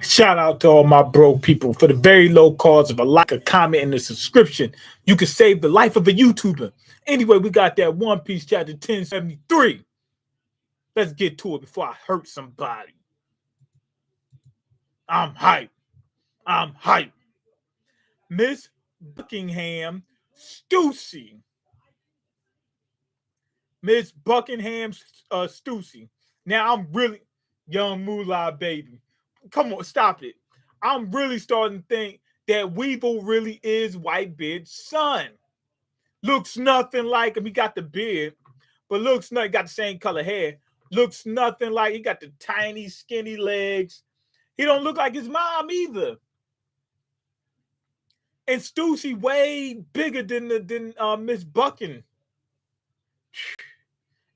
Shout out to all my broke people. For the very low cost of a like, a comment, and a subscription, you can save the life of a YouTuber. Anyway, we got that One Piece chapter 1073. Let's get to it before I hurt somebody. I'm hype. I'm hype. Miss Buckingham Stussy. Miss Buckingham Stussy. Now I'm really young moolah baby. Come on, stop it. I'm really starting to think that Weevil really is Whitebeard's son. Looks nothing like him. He got the beard, but looks nothing. Got the same color hair. Looks nothing like he got the tiny, skinny legs. He don't look like his mom either. And Stussy way bigger than Miss Bucking.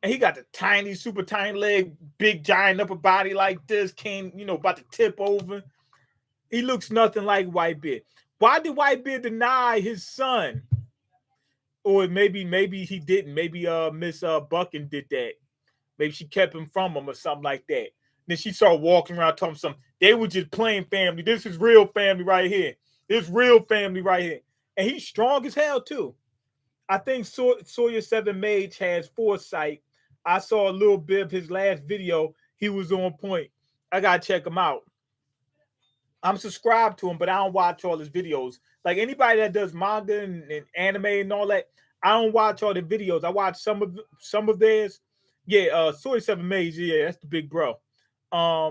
And he got the tiny, super tiny leg, big giant upper body like this, about to tip over. He looks nothing like Whitebeard. Why did Whitebeard deny his son? Or maybe he didn't. Maybe Miss Bucking did that. Maybe she kept him from him or something like that. Then she started walking around telling him something. They were just playing family. This is real family right here. This real family right here. And he's strong as hell too. I think Sawyer 7 Mage has foresight. I saw a little bit of his last video. He was on point. I gotta check him out. I'm subscribed to him, but I don't watch all his videos. Like anybody that does manga and anime and all that, I don't watch all the videos. I watch some of theirs. Yeah, Sawyer 7 Mage, yeah, that's the big bro. I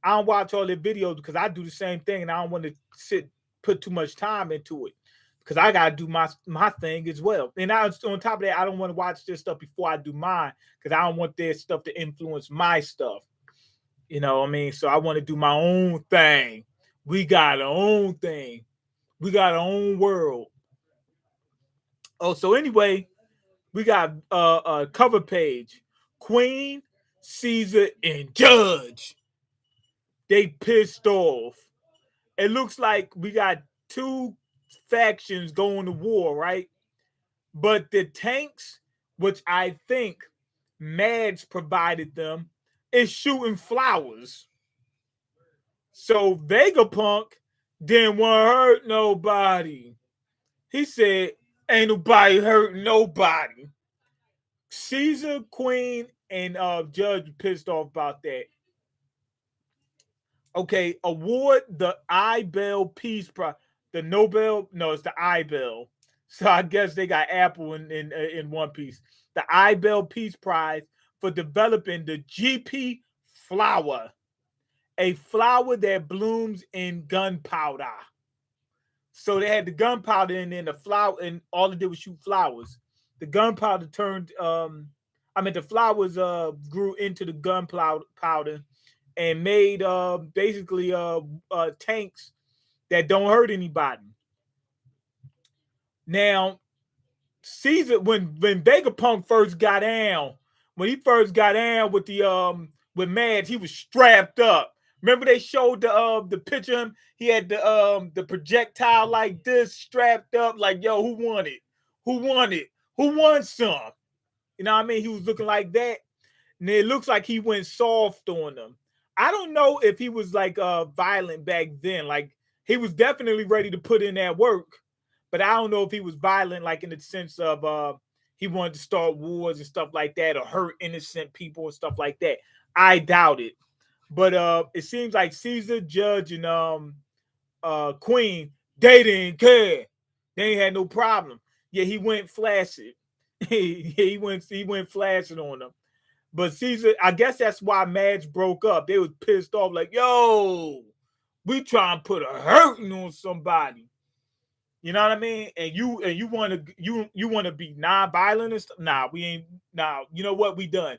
don't watch all their videos because I do the same thing and I don't want to put too much time into it. Because I gotta do my thing as well. And on top of that, I don't want to watch this stuff before I do mine because I don't want their stuff to influence my stuff. You know what I mean? So I want to do my own thing. We got our own thing. We got our own world. Oh, so anyway, we got a cover page. Queen, Caesar, and Judge. They pissed off. It looks like we got two factions going to war, right? But the tanks, which I think Mads provided them, is shooting flowers. So Vegapunk didn't want to hurt nobody. He said, ain't nobody hurting nobody. Caesar, Queen, and Judge pissed off about that. Okay, award the Ibel Peace Prize. The Nobel, no, it's the Ibel. So I guess they got Apple in One Piece. The Ibel Peace Prize for developing the GP flower, a flower that blooms in gunpowder. So they had the gunpowder and then the flower, and all it did was shoot flowers. The gunpowder turned, the flowers grew into the gunpowder and made basically tanks that don't hurt anybody. Now, Caesar, when Vegapunk first got down, when he first got down with the with Mads, he was strapped up. Remember they showed the picture of him? He had the projectile like this, strapped up, like, yo, who won it? Who won it? Who won some? You know what I mean? He was looking like that. And it looks like he went soft on them. I don't know if he was like violent back then. Like he was definitely ready to put in that work, but I don't know if he was violent, like in the sense of he wanted to start wars and stuff like that, or hurt innocent people and stuff like that. I doubt it. But it seems like Caesar, Judge, and Queen, they didn't care. They ain't had no problem. Yeah, he went flaccid. he went flashing on them. But Caesar, I guess that's why Mads broke up. They was pissed off, like, yo, we trying to put a hurting on somebody. You know what I mean? And you want to be non-violent and stuff? Nah, we ain't. Nah, you know what? We done.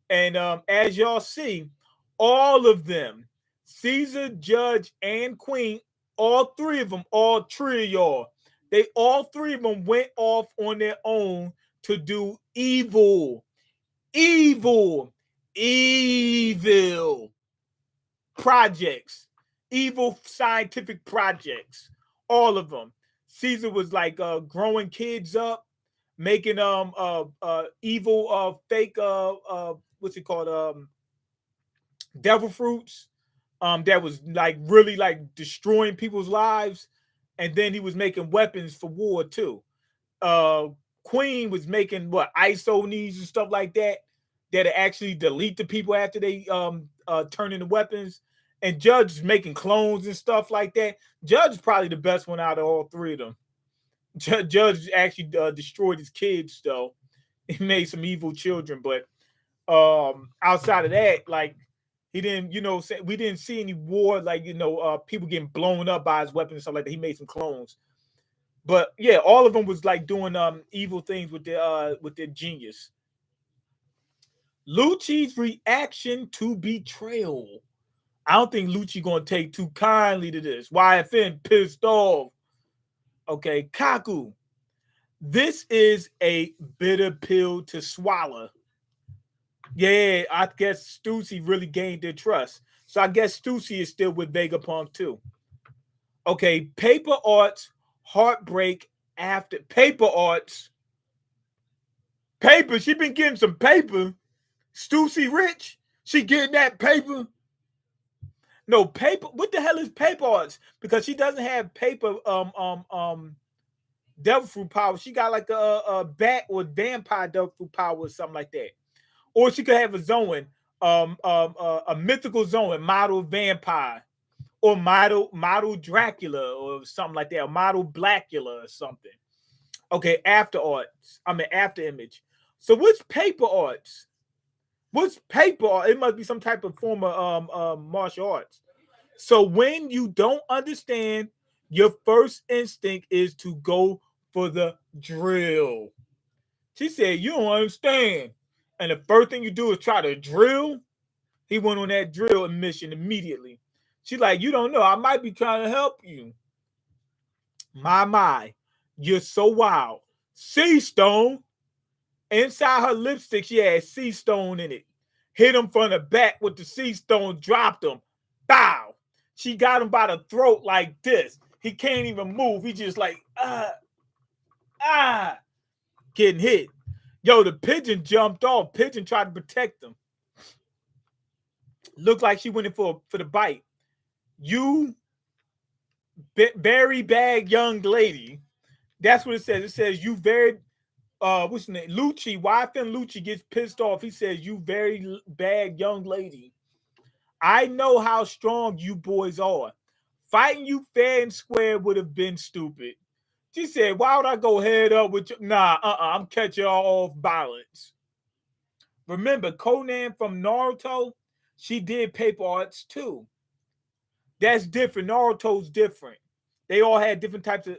And as y'all see, all of them, Caesar, Judge, and Queen, all three of y'all, they all three of them went off on their own to do evil projects, evil scientific projects, all of them. Caesar was like growing kids up, making evil fake what's it called, devil fruits, that was like really like destroying people's lives, and then he was making weapons for war too. uh Queen was making what ISO needs and stuff like that that actually delete the people after they turn into weapons. And Judge is making clones and stuff like that. Judge is probably the best one out of all three of them. Judge actually destroyed his kids though. He made some evil children, but outside of that, like he didn't, we didn't see any war, like people getting blown up by his weapons and stuff like that. He made some clones. But yeah, all of them was like doing evil things with their genius. Lucci's reaction to betrayal. I don't think Lucci gonna take too kindly to this. YFN pissed off. Okay, Kaku. This is a bitter pill to swallow. Yeah, I guess Stussy really gained their trust. So I guess Stussy is still with Vegapunk too. Okay, Paper Arts heartbreak after Paper Arts. Paper, she been getting some paper. Stussy rich, she getting that paper. No paper. What the hell is Paper Arts? Because she doesn't have paper devil fruit power. She got like a bat or vampire devil fruit power or something like that. Or she could have a Zoan, a mythical Zoan, model vampire, or model Dracula or something like that, or model Blackula or something. Okay, after arts. I mean after image. So what's Paper Arts? What's paper art? It must be some type of form of martial arts. So when you don't understand, your first instinct is to go for the drill. She said, you don't understand. And the first thing you do is try to drill. He went on that drill mission immediately. She's like, you don't know. I might be trying to help you. My. You're so wild. Sea stone. Inside her lipstick, she had sea stone in it. Hit him from the back with the sea stone, dropped him. Bow. She got him by the throat like this. He can't even move. He just like, getting hit. Yo, the pigeon jumped off. Pigeon tried to protect him. Looked like she went in for the bite. You very bad young lady. That's what it says. It says you very what's the name? Lucci. YFN Lucci gets pissed off. He says, you very bad young lady. I know how strong you boys are. Fighting you fair and square would have been stupid. She said, why would I go head up with you? Nah, I'm catching y'all off balance. Remember, Conan from Naruto, she did paper arts too. That's different. Naruto's different. They all had different types of,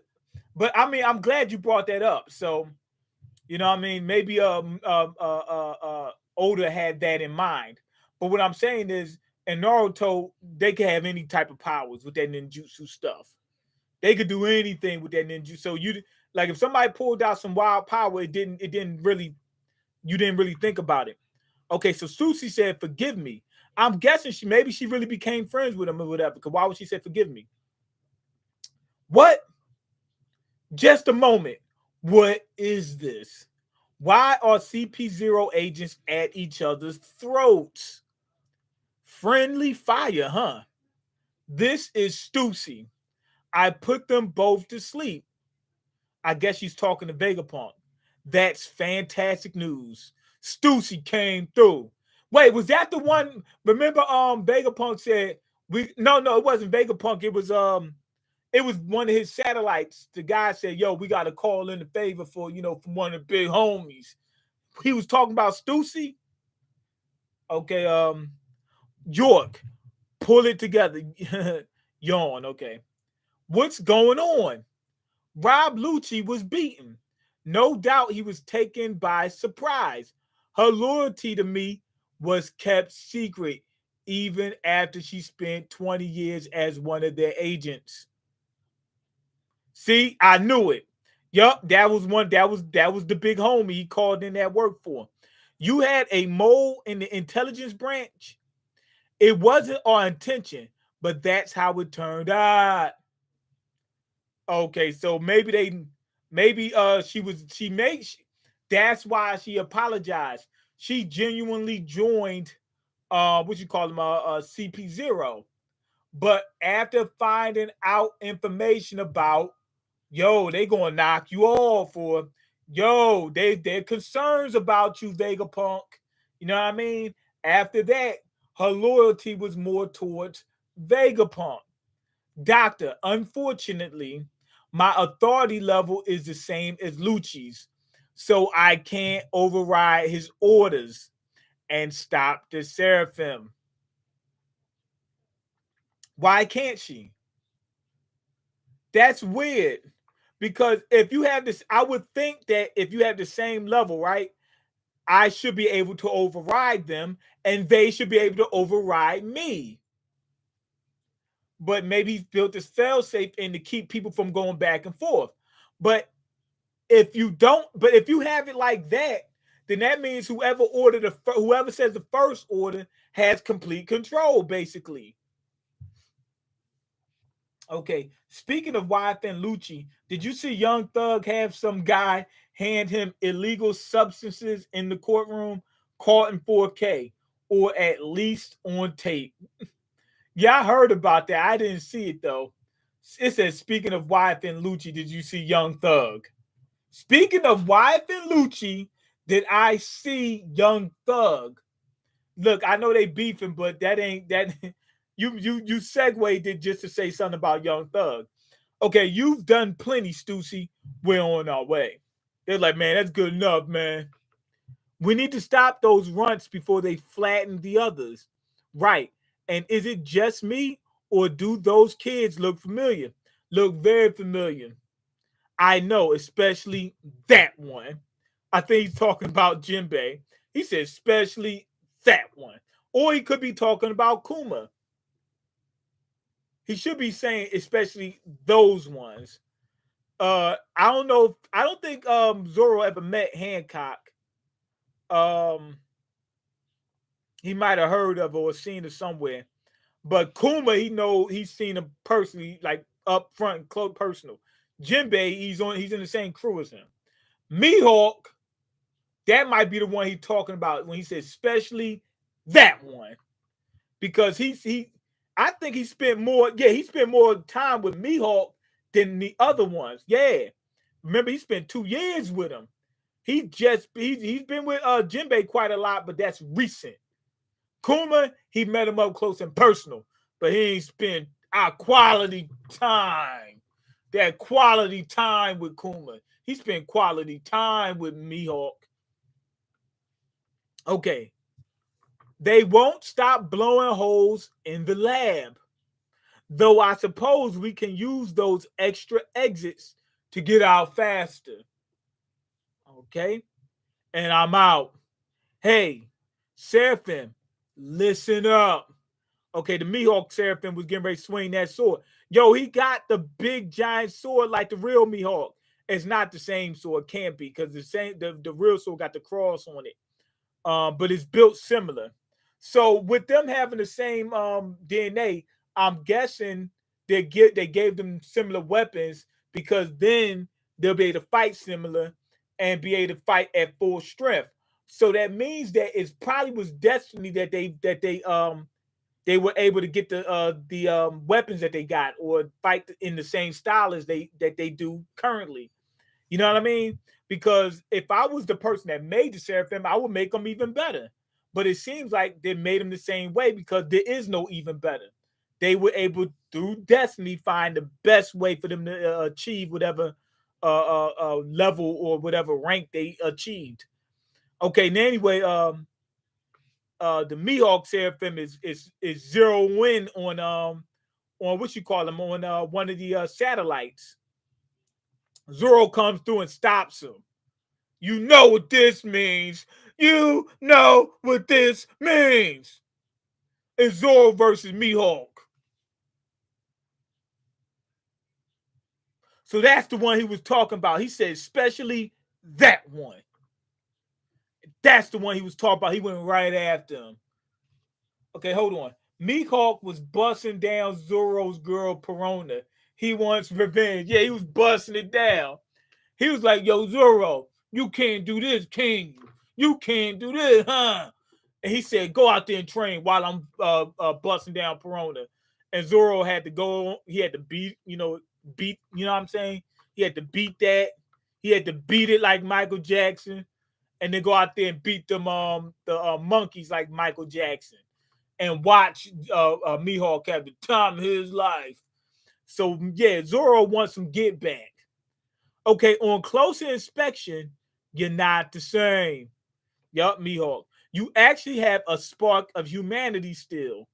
but I mean, I'm glad you brought that up. So, you know what I mean? Maybe Oda had that in mind. But what I'm saying is, in Naruto, they can have any type of powers with that ninjutsu stuff. They could do anything with that ninjutsu. So you like if somebody pulled out some wild power, you didn't really think about it. Okay, so Susie said, forgive me. I'm guessing she really became friends with him or whatever. Because why would she say forgive me? What? Just a moment. What is this? Why are CP0 agents at each other's throats? Friendly fire, huh? This is Stussy. I put them both to sleep. I guess she's talking to Vegapunk. That's fantastic news. Stussy came through. Wait, was that the one? Remember, Vegapunk said no, it wasn't Vegapunk. It was one of his satellites. The guy said, yo, we got to call in a favor for, from one of the big homies. He was talking about Stussy. Okay, York, pull it together. Yawn, okay. What's going on? Rob Lucci was beaten. No doubt he was taken by surprise. Her loyalty to me was kept secret even after she spent 20 years as one of their agents. See, I knew it. Yup, that was the big homie he called in that work for. You had a mole in the intelligence branch. It wasn't our intention, but that's how it turned out. Okay, so that's why she apologized. She genuinely joined what you call him CP0. But after finding out information about, yo, they gonna knock you off, or yo, they're concerns about you, Vegapunk. You know what I mean? After that, her loyalty was more towards Vegapunk. Doctor, unfortunately, my authority level is the same as Lucci's, so I can't override his orders and stop the Seraphim. Why can't she? That's weird. Because if you have this, I would think that if you have the same level, right, I should be able to override them and they should be able to override me. But maybe he's built this failsafe in to keep people from going back and forth. But if you don't, but if you have it like that, then that means whoever says the first order has complete control, basically. Okay. Speaking of YF and Lucci, did you see Young Thug have some guy hand him illegal substances in the courtroom, caught in 4K, or at least on tape? Yeah, I heard about that. I didn't see it though. It says, speaking of YF and Lucci, did you see Young Thug? Speaking of YF and Lucci, did I see Young Thug? Look, I know they beefing, but that ain't that. You segued it just to say something about Young Thug. Okay, you've done plenty, Stussy. We're on our way. They're like, man, that's good enough, man. We need to stop those runts before they flatten the others. Right. And is it just me, or do those kids look familiar? Look very familiar. I know, especially that one. I think he's talking about Jinbei. He said, especially that one. Or he could be talking about Kuma. He should be saying, especially those ones. I don't know. I don't think Zoro ever met Hancock. Um, he might have heard of or seen it somewhere. But Kuma, he's seen him personally, like up front and close personal. Jinbei, he's in the same crew as him. Mihawk, that might be the one he's talking about when he says especially that one. Because I think he spent more time with Mihawk than the other ones. Yeah. Remember, he spent 2 years with him. He's been with Jinbei quite a lot, but that's recent. Kuma, he met him up close and personal, but he ain't spent our quality time. That quality time with Kuma. He spent quality time with Mihawk. Okay. They won't stop blowing holes in the lab. Though I suppose we can use those extra exits to get out faster. Okay. And I'm out. Hey, Seraphim, listen up. Okay, the Mihawk Seraphim was getting ready to swing that sword. Yo, he got the big giant sword like the real Mihawk. It's not the same sword, can't be, because the real sword got the cross on it. But it's built similar. So with them having the same DNA, I'm guessing they gave them similar weapons, because then they'll be able to fight similar and be able to fight at full strength. So that means that it probably was destiny that they were able to get the weapons that they got, or fight in the same style as they do currently. You know what I mean? Because if I was the person that made the Seraphim, I would make them even better. But it seems like they made them the same way, because there is no even better. They were able, through destiny, find the best way for them to achieve whatever level or whatever rank they achieved. Okay, now anyway, the Mihawk Seraphim is zero win on what you call them, on one of the satellites. Zoro comes through and stops him. You know what this means. You know what this means. It's Zoro versus Mihawk. So that's the one he was talking about. He said, especially that one. That's the one he was talking about. He went right after him. Okay, hold on. Mihawk was busting down Zoro's girl, Perona. He wants revenge. Yeah, he was busting it down. He was like, yo, Zoro, you can't do this, can you? You can't do this, huh? And he said, go out there and train while I'm busting down Perona. and Zoro had to go. He had to beat, beat. You know what I'm saying? He had to beat that. He had to beat it like Michael Jackson, and then go out there and beat them the monkeys like Michael Jackson, and watch Mihawk have the time of his life. So yeah, Zoro wants some get back. Okay, on closer inspection, you're not the same. Yup, Mihawk. You actually have a spark of humanity still.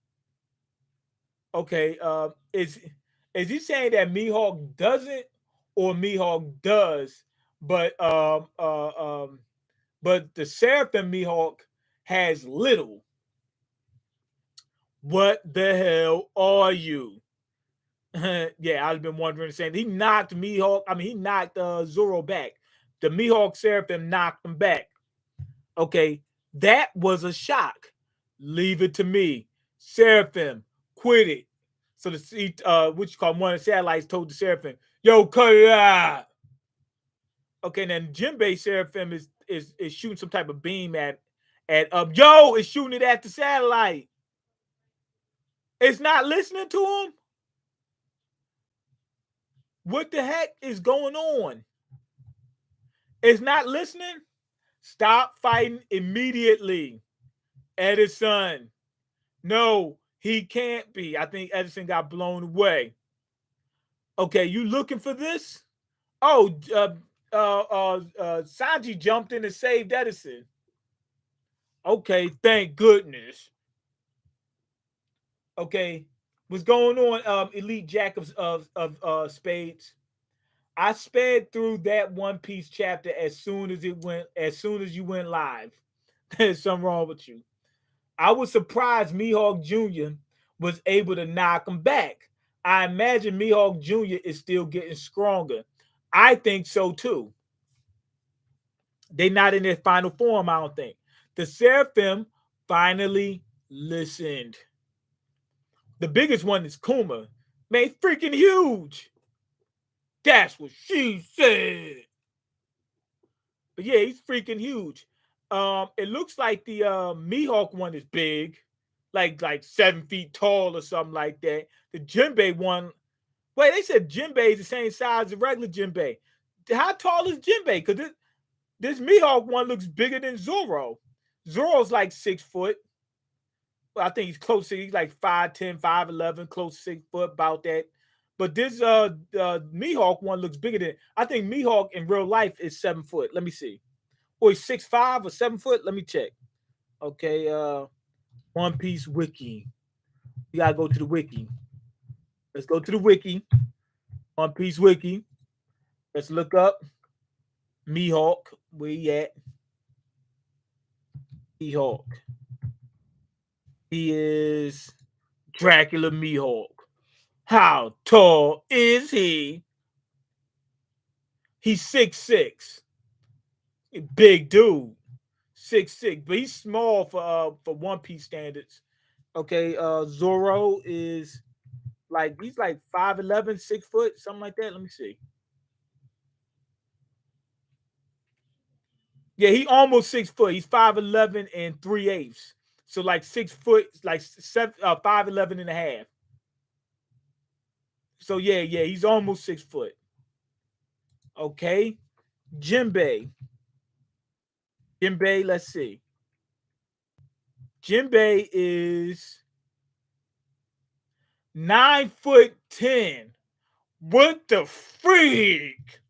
Okay, is he saying that Mihawk doesn't or Mihawk does, but but the Seraphim Mihawk has little. What the hell are you? Yeah, I've been wondering. Saying he knocked Mihawk. I mean, he knocked Zoro back. The Mihawk Seraphim knocked him back. Okay, that was a shock. Leave it to me, Seraphim. Quit it. So the what you call one of the satellites told the Seraphim, "Yo, cut it out." Okay, then Jinbei Seraphim is shooting some type of beam yo, it's shooting it at the satellite. It's not listening to him. What the heck is going on? It's not listening. Stop fighting immediately, Edison. No, he can't be. I think Edison got blown away. Okay, you looking for this? Oh, Sanji jumped in and saved Edison. Okay, thank goodness. Okay, what's going on, Elite Jack of Spades? I sped through that One Piece chapter as soon as you went live. There's something wrong with you. I was surprised Mihawk Jr. was able to knock him back. I imagine Mihawk Jr. is still getting stronger. I think so too. They're not in their final form, I don't think. The Seraphim finally listened. The biggest one is Kuma. Man, freaking huge. That's what she said. But yeah, he's freaking huge. It looks like the Mihawk one is big, like 7 feet tall or something like that. The Jinbei one, wait, they said Jinbei is the same size as regular Jinbei. How tall is Jinbei? Because this Mihawk one looks bigger than Zoro. Zoro's like 6 foot. I think he's close to, he's like 5'10", 5'11", close to 6 foot, about that. But this Mihawk one looks bigger than, I think Mihawk in real life is 7 foot. Let me see. Or he's 6'5" or 7 foot. Let me check. Okay, One Piece Wiki. We gotta go to the wiki. Let's go to the wiki. One Piece Wiki. Let's look up Mihawk. Where he at? Mihawk. He is Dracula Mihawk. How tall is he? He's 6'6". Big dude. 6'6", but he's small for One Piece standards. Okay, Zoro is he's like 5'11", 6 foot, something like that. Let me see. Yeah, he almost 6 foot. He's 5'11" and 3/8. So like 6 foot, like 5'11" and a half. So yeah, he's almost 6 foot. Okay. Jinbei. Let's see. Jinbei is 9'10". What the freak?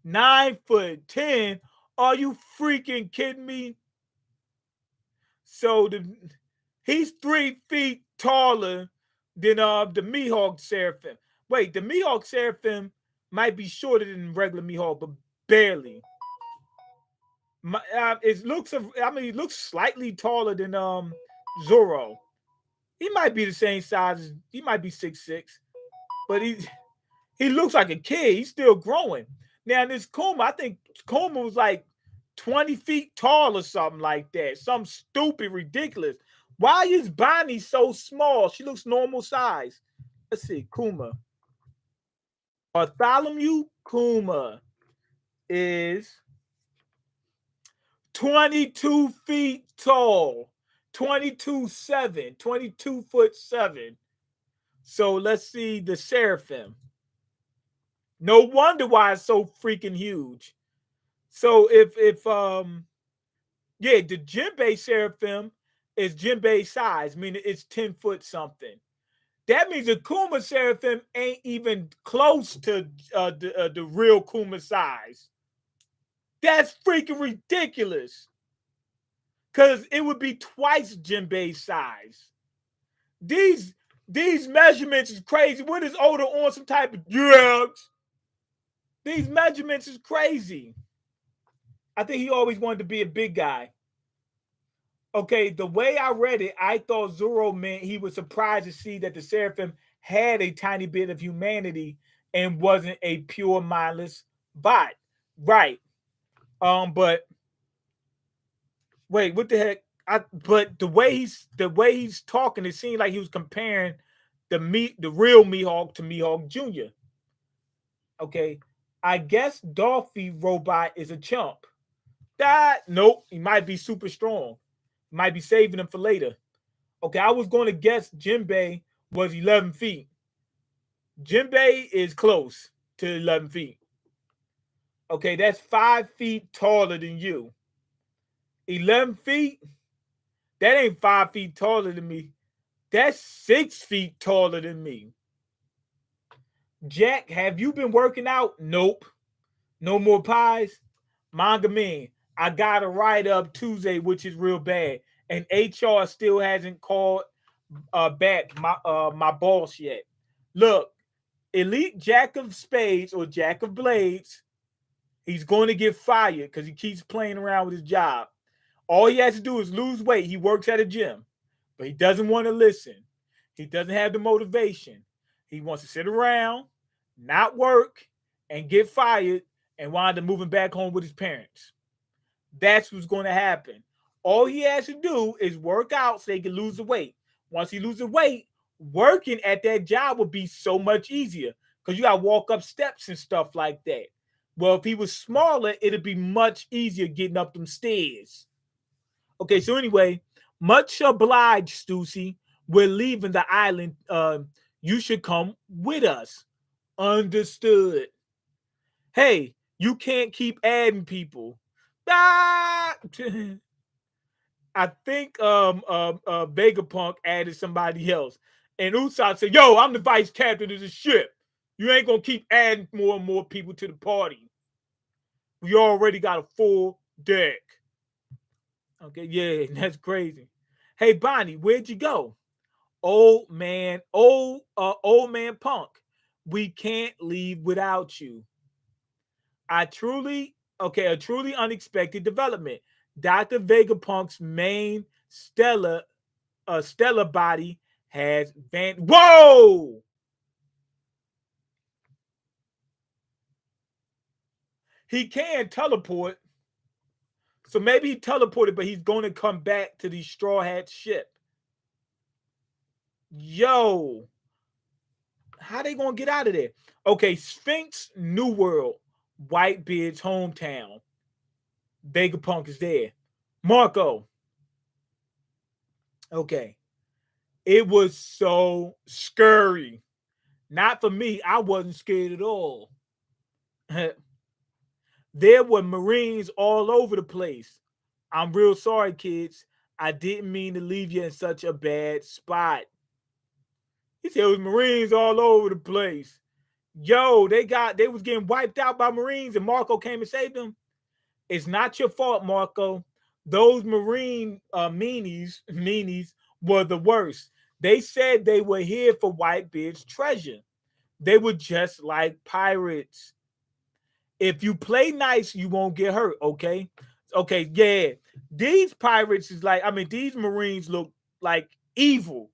9'10". Are you freaking kidding me? So he's 3 feet taller than the Mihawk Seraphim. Wait, the Mihawk Seraphim might be shorter than regular Mihawk, but barely. It looks, I mean, he looks slightly taller than Zoro. He might be the same size. He might be 6'6", but he looks like a kid. He's still growing. Now this Kuma, I think Kuma was like 20 feet tall or something like that. Some stupid, ridiculous. Why is Bonnie so small? She looks normal size. Let's see, Kuma. Bartholomew Kuma is 22 feet tall. 22'7", 22'7". So let's see the Seraphim. No wonder why it's so freaking huge. So if yeah, the Jinbei Seraphim is Jinbei size, meaning it's 10 foot something. That means the Kuma Seraphim ain't even close to the real Kuma size. That's freaking ridiculous. Because it would be twice Jinbei's size. These these measurements is crazy. What is Oda on some type of drugs? These measurements is crazy. I think he always wanted to be a big guy. Okay, the way I read it, I thought Zoro meant he was surprised to see that the Seraphim had a tiny bit of humanity and wasn't a pure mindless bot. Right. But wait, what the heck? But the way he's talking, it seemed like he was comparing the real Mihawk to Mihawk Jr. Okay. I guess Dolphy robot is a chump. That nope, he might be super strong. Might be saving him for later. Okay, I was going to guess Jinbei was 11 feet. Jinbei is close to 11 feet. Okay, that's 5 feet taller than you. 11 feet? That ain't 5 feet taller than me. That's 6 feet taller than me. Jack, have you been working out? Nope. No more pies? MangaMean, I got a write up Tuesday, which is real bad. And HR still hasn't called back my boss yet. Look, elite Jack of Spades or Jack of Blades, he's going to get fired because he keeps playing around with his job. All he has to do is lose weight. He works at a gym, but he doesn't want to listen. He doesn't have the motivation. He wants to sit around, not work, and get fired and wind up moving back home with his parents. That's what's going to happen. All he has to do is work out so he can lose the weight. Once he loses the weight, working at that job would be so much easier because you got to walk up steps and stuff like that. Well, if he was smaller, it'd be much easier getting up them stairs. Okay, so anyway, much obliged, Stussy. We're leaving the island. You should come with us. Understood. Hey, you can't keep adding people. Ah! I think Vegapunk added somebody else. And Usopp said, yo, I'm the vice captain of the ship. You ain't gonna keep adding more and more people to the party. We already got a full deck. Okay, yeah, that's crazy. Hey Bonnie, where'd you go? Old man Punk. We can't leave without you. A truly unexpected development. Dr. Vegapunk's main stellar body has Whoa! He can teleport. So maybe he teleported, but he's going to come back to the Straw Hat ship. Yo, how they gonna get out of there? Okay, Sphinx New World, Whitebeard's hometown. Vegapunk is there. Marco. Okay. It was so scary. Not for me. I wasn't scared at all. There were Marines all over the place. I'm real sorry, kids. I didn't mean to leave you in such a bad spot. He said it was Marines all over the place. Yo, they was getting wiped out by Marines and Marco came and saved them. It's not your fault, Marco. Those Marine meanies were the worst. They said they were here for Whitebeard's treasure. They were just like pirates. If you play nice, you won't get hurt, okay? Okay, yeah. These pirates is like, I mean, these Marines look like evil.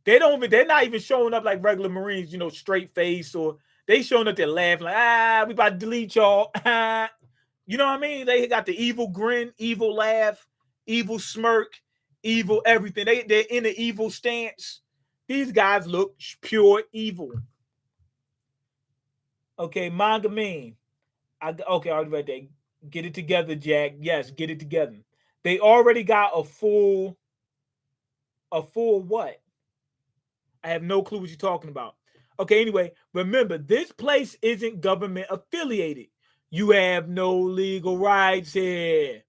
They're not even showing up like regular Marines, straight face, or they showing up there laughing like, we about to delete y'all. You know what I mean? They got the evil grin, evil laugh, evil smirk, evil everything. They're in an evil stance. These guys look pure evil. Okay, MangaMean. I already read that. Get it together, Jack. Yes, get it together. They already got a full A full what? I have no clue what you're talking about. Okay, anyway, remember, this place isn't government affiliated. You have no legal rights here.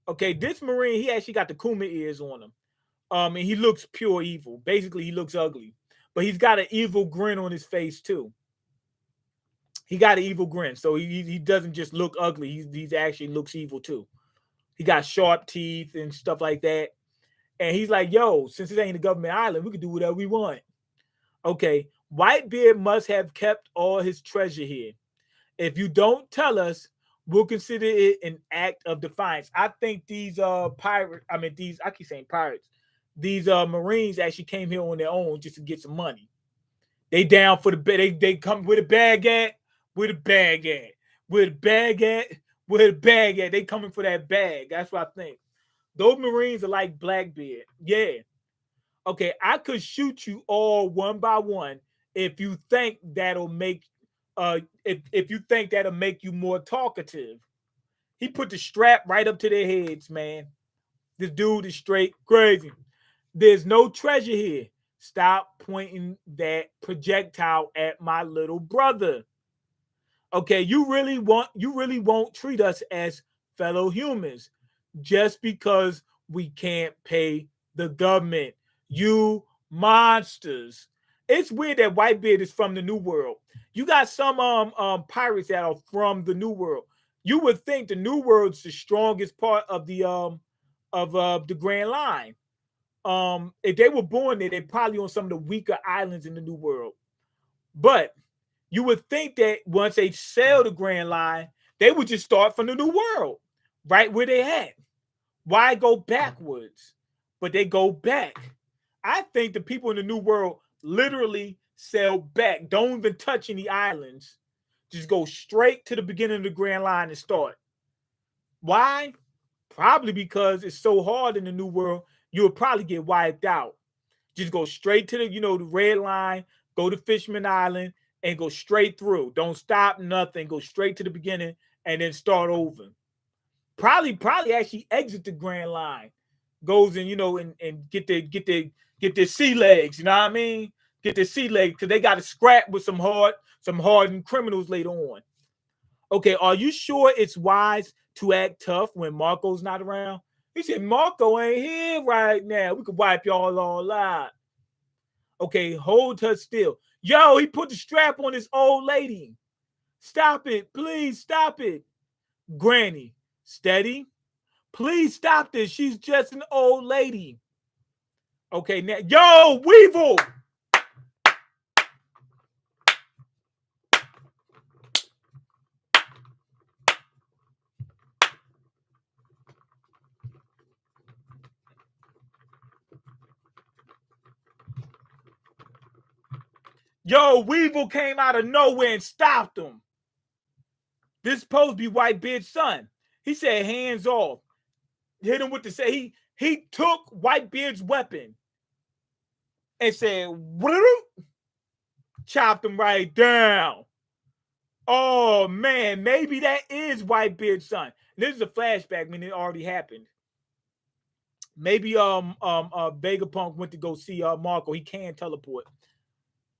Okay, this Marine, he actually got the Kuma ears on him. And he looks pure evil. Basically, he looks ugly. But he's got an evil grin on his face, too. He got an evil grin. So he doesn't just look ugly. He's actually looks evil, too. He got sharp teeth and stuff like that. And he's like, yo, since it ain't a government island, we can do whatever we want. Okay, Whitebeard must have kept all his treasure here. If you don't tell us, we'll consider it an act of defiance. I think these pirates, I keep saying pirates, these Marines actually came here on their own just to get some money. They down for the bag. They come with a bag at, with a bag at, with a bag at, with a bag at. They coming for that bag. That's what I think. Those Marines are like Blackbeard. Yeah. Okay, I could shoot you all one by one if you think that'll make if you think that'll make you more talkative. He put the strap right up to their heads, man. This dude is straight crazy. There's no treasure here. Stop pointing that projectile at my little brother. Okay, you really won't treat us as fellow humans just because we can't pay the government. You monsters. It's weird that Whitebeard is from the New World. You got some pirates that are from the New World. You would think the New World's the strongest part of the Grand Line. If they were born there, they're probably on some of the weaker islands in the New World. But you would think that once they sail the Grand Line, they would just start from the New World, right where they at. Why go backwards? But they go back. I think the people in the New World literally sail back. Don't even touch any islands. Just go straight to the beginning of the Grand Line and start. Why? Probably because it's so hard in the New World, you'll probably get wiped out. Just go straight to the red line, go to Fishman Island, and go straight through. Don't stop nothing. Go straight to the beginning and then start over. Probably actually exit the Grand Line. Goes and and get their sea legs. You know what I mean? Get their sea legs because they got to scrap with some hardened criminals later on. Okay, are you sure it's wise to act tough when Marco's not around? He said, Marco ain't here right now. We could wipe y'all all out. Okay, hold her still. Yo, he put the strap on this old lady. Stop it. Please stop it. Granny, steady. Please stop this. She's just an old lady. Okay, now, yo, Weevil. Yo, Weevil came out of nowhere and stopped him. This supposed to be Whitebeard's son. He said, hands off. Hit him with the say. He took Whitebeard's weapon and said, chopped him right down. Oh man, maybe that is Whitebeard's son. This is a flashback. I mean, it already happened. Maybe Vegapunk went to go see Marco. He can teleport.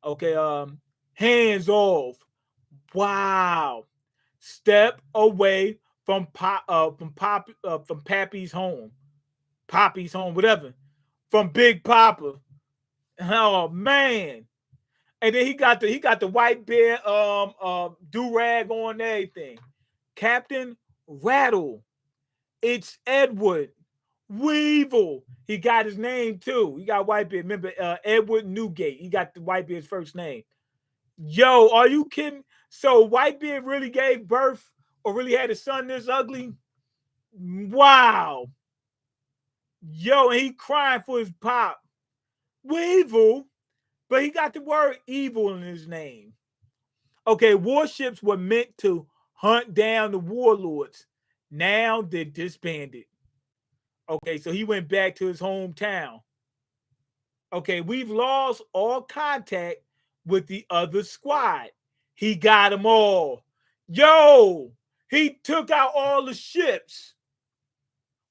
Okay, hands off. Wow. Step away from Pappy's home. Poppy's home, whatever. From Big Papa. Oh man. And then he got the Whitebeard do-rag on everything. Captain Rattle. It's Edward Weevil. He got his name too. He got Whitebeard. Remember, Edward Newgate. He got the Whitebeard's first name. Yo, are you kidding? So Whitebeard really gave birth or really had a son this ugly? Wow. Yo, and he crying for his pop. Weevil, but he got the word evil in his name. Okay, warships were meant to hunt down the warlords. Now they're disbanded. Okay, so he went back to his hometown. Okay, we've lost all contact with the other squad. He got them all. Yo, he took out all the ships.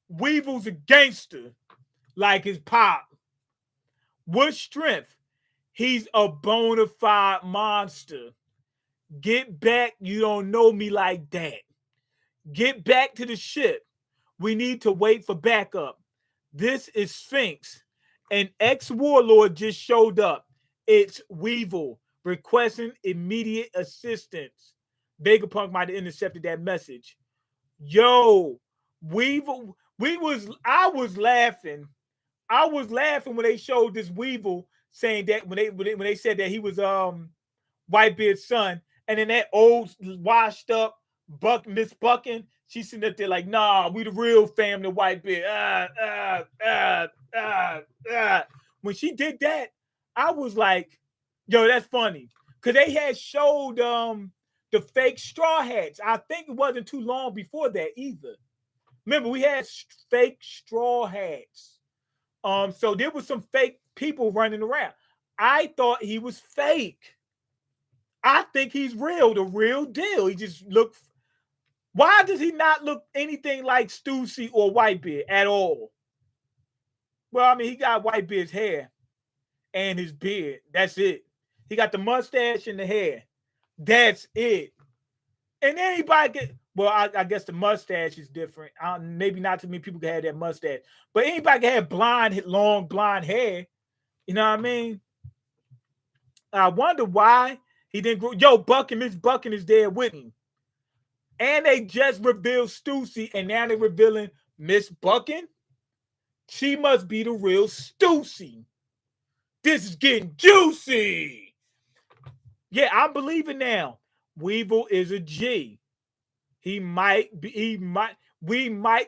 Weevil's a gangster like his pop. What strength? He's a bona fide monster. Get back. You don't know me like that. Get back to the ship. We need to wait for backup. This is Sphinx. An ex-warlord just showed up. It's Weevil requesting immediate assistance. Vegapunk might have intercepted that message. Yo, Weevil, I was laughing. I was laughing when they showed this Weevil saying that when they said that he was Whitebeard's son, and then that old washed up Miss Bucking, she's sitting up there like, nah, we the real family Whitebeard. When she did that, I was like, yo, that's funny. Cause they had showed the fake straw hats. I think it wasn't too long before that either. Remember, we had fake straw hats. So there was some fake people running around. I thought he was fake. I think he's real, the real deal. He just looked. Why does he not look anything like Stussy or Whitebeard at all? Well, I mean, he got Whitebeard's hair and his beard. That's it. He got the mustache and the hair. That's it. And anybody can. Well, I guess the mustache is different. Maybe not too many people can have that mustache, but anybody can have long blonde hair. You know what I mean? I wonder why he didn't grow. Yo, Miss Bucking is there with him. And they just revealed Stussy, and now they're revealing Miss Bucking. She must be the real Stussy. This is getting juicy. Yeah, I'm believing now. Weevil is a G. We might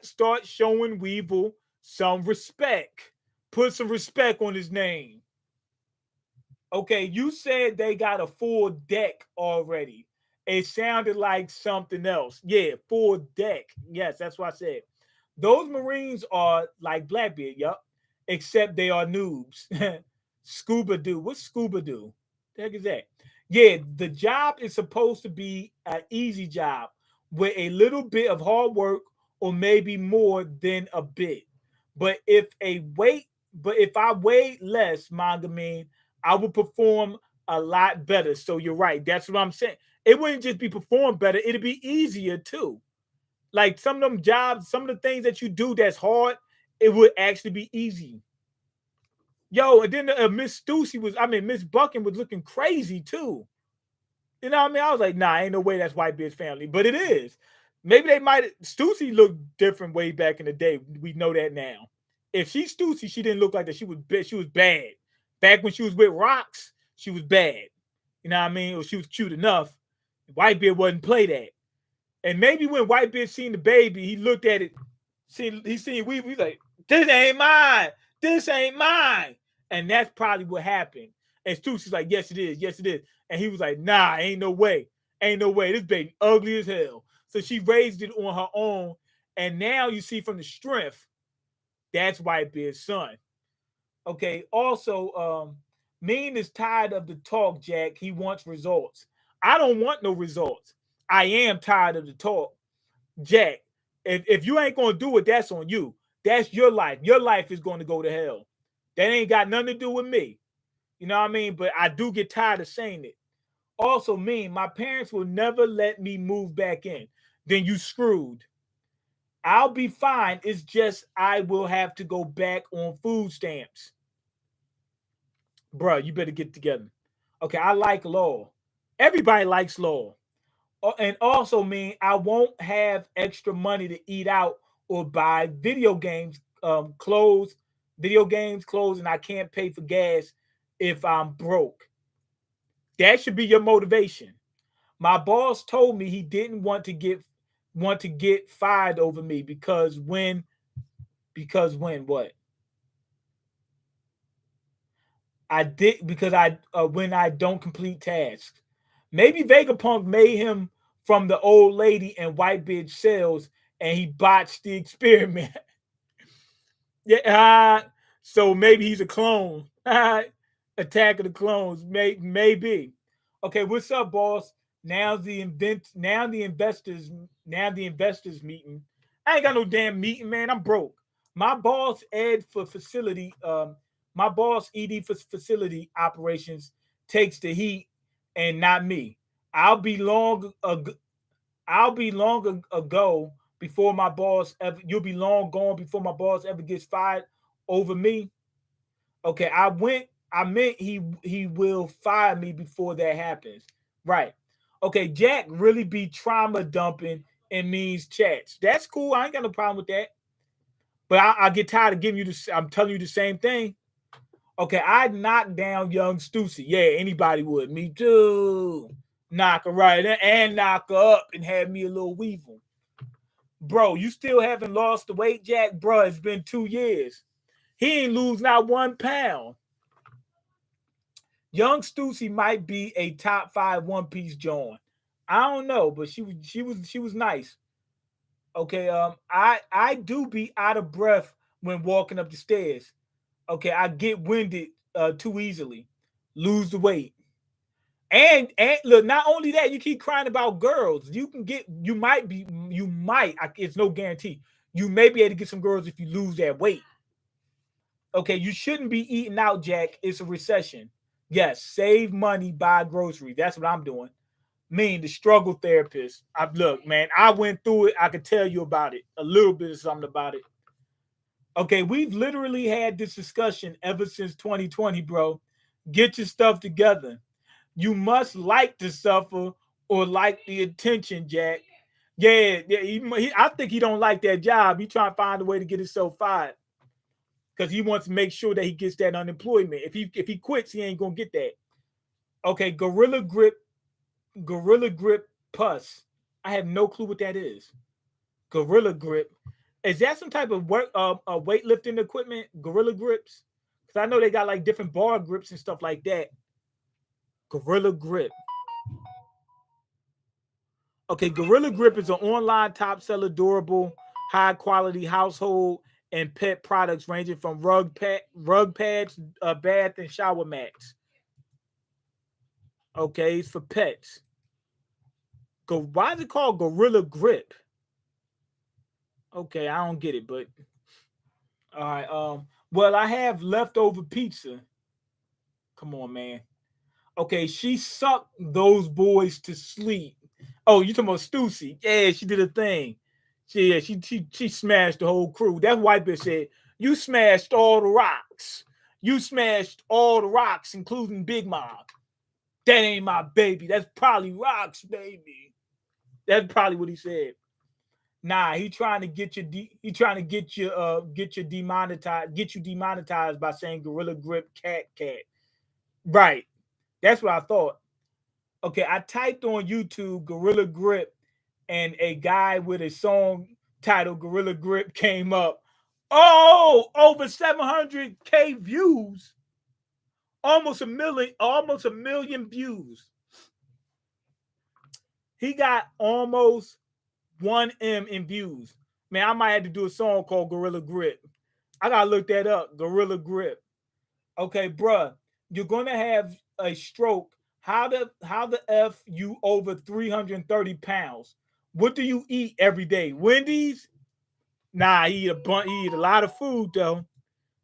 start showing Weevil some respect. Put some respect on his name. Okay, you said they got a full deck already. It sounded like something else. Yeah, full deck. Yes, that's what I said. Those Marines are like Blackbeard, yup. Except they are noobs. Scuba Doo. What's Scuba Doo? The heck is that? Yeah, the job is supposed to be an easy job with a little bit of hard work or maybe more than a bit. But if I weighed less, MangaMean, I would perform a lot better. So you're right. That's what I'm saying. It wouldn't just be performed better, it'd be easier too. Like some of them jobs, some of the things that you do that's hard, it would actually be easy. Yo, and then Miss Bucking was looking crazy too. You know what I mean? I was like, nah, ain't no way that's Whitebeard's family, but it is. Maybe they might. Stussy looked different way back in the day. We know that now. If she's Stussy, she didn't look like that. She was bad. Back when she was with Rocks, she was bad. You know what I mean? Or she was cute enough. Whitebeard wasn't play that. And maybe when Whitebeard seen the baby, he looked at it. He seen Weevil. He's like, this ain't mine. This ain't mine. And that's probably what happened. And Stussy's like, yes, it is. Yes, it is. And he was like, nah, ain't no way. Ain't no way. This baby ugly as hell. So she raised it on her own. And now you see from the strength, that's Whitebeard's son. Okay. Also, Mean is tired of the talk, Jack. He wants results. I don't want no results. I am tired of the talk. Jack, if you ain't going to do it, that's on you. That's your life. Your life is going to go to hell. That ain't got nothing to do with me. You know what I mean? But I do get tired of saying it. Also, Mean, my parents will never let me move back in. Then you screwed. I'll be fine. It's just I will have to go back on food stamps. Bruh, you better get together. Okay, I like law. Everybody likes law. And also, Mean, I won't have extra money to eat out or buy video games, clothes, and I can't pay for gas if I'm broke. That should be your motivation. My boss told me he didn't want to get fired over me because when what? I did because I when I don't complete tasks. Maybe Vegapunk made him from the old lady and Whitebeard cells, and he botched the experiment. Yeah, so maybe he's a clone. Attack of the Clones, maybe. Okay, what's up, boss? Now the investors meeting. I ain't got no damn meeting, man. I'm broke. My boss Ed for facility My boss, ED for facility operations, takes the heat and not me. I'll be long ag- I'll be long ago before my boss ever. You'll be long gone before my boss ever gets fired over me. Okay, I meant he will fire me before that happens. Right. Okay, Jack really be trauma dumping in Mean's chats. That's cool. I ain't got no problem with that. But I get tired of giving you this. I'm telling you the same thing. Okay, I'd knock down young Stussy. Yeah, anybody would. Me too. Knock her right and knock her up and have me a little weevil. Bro, you still haven't lost the weight, Jack? Bro, it's been 2 years. He ain't lose not 1 pound. Young Stussy might be a top 5 One Piece joint. I don't know, but she was nice. Okay, I do be out of breath when walking up the stairs. Okay, I get winded too easily. Lose the weight. And look, not only that, you keep crying about girls. It's no guarantee. You may be able to get some girls if you lose that weight. Okay, you shouldn't be eating out, Jack. It's a recession. Yes, save money, buy groceries. That's what I'm doing. The struggle therapist. Look, man, I went through it. I could tell you about it. A little bit of something about it. Okay, we've literally had this discussion ever since 2020, bro. Get your stuff together. You must like to suffer or like the attention, Jack. Yeah, I think he don't like that job. He trying to find a way to get himself fired because he wants to make sure that he gets that unemployment. If he quits, he ain't gonna get that. Okay, Gorilla Grip Pus. I have no clue what that is. Gorilla Grip. Is that some type of weightlifting equipment? Gorilla Grips? Because I know they got like different bar grips and stuff like that. Gorilla Grip. Okay, Gorilla Grip is an online top seller, durable, high quality household and pet products ranging from rug pads, bath and shower mats. Okay, it's for pets. Why is it called Gorilla Grip? Okay, I don't get it, but all right. Well, I have leftover pizza. Come on, man. Okay, she sucked those boys to sleep. Oh, you talking about Stussy? Yeah, she did a thing. She smashed the whole crew. That white bitch said, "You smashed all the rocks. You smashed all the rocks, including Big Mom. That ain't my baby. That's probably rocks, baby." That's probably what he said. Nah, he trying to get you. He trying to get you demonetized by saying Gorilla Grip cat. Right. That's what I thought. Okay, I typed on YouTube Gorilla Grip and a guy with a song titled Gorilla Grip came up. Oh, over 700K views. Almost a million views. He got almost 1M in views. Man, I might have to do a song called Gorilla Grip. I gotta look that up. Gorilla Grip. Okay, bruh, you're gonna have a stroke. How the F you over 330 pounds? What do you eat every day? Wendy's? Nah, he eat a lot of food though.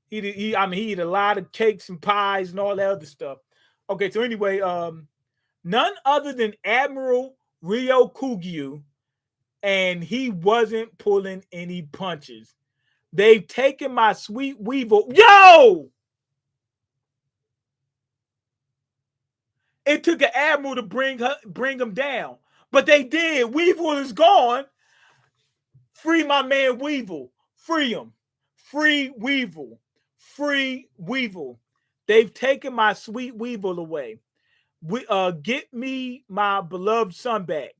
He eat a lot of cakes and pies and all that other stuff. Okay, so anyway, none other than Admiral Rio Kugyu, and he wasn't pulling any punches. They've taken my sweet Weevil. Yo! It took an admiral to bring him down. But they did. Weevil is gone. Free my man Weevil. Free him. Free Weevil. Free Weevil. They've taken my sweet Weevil away. Get me my beloved son back.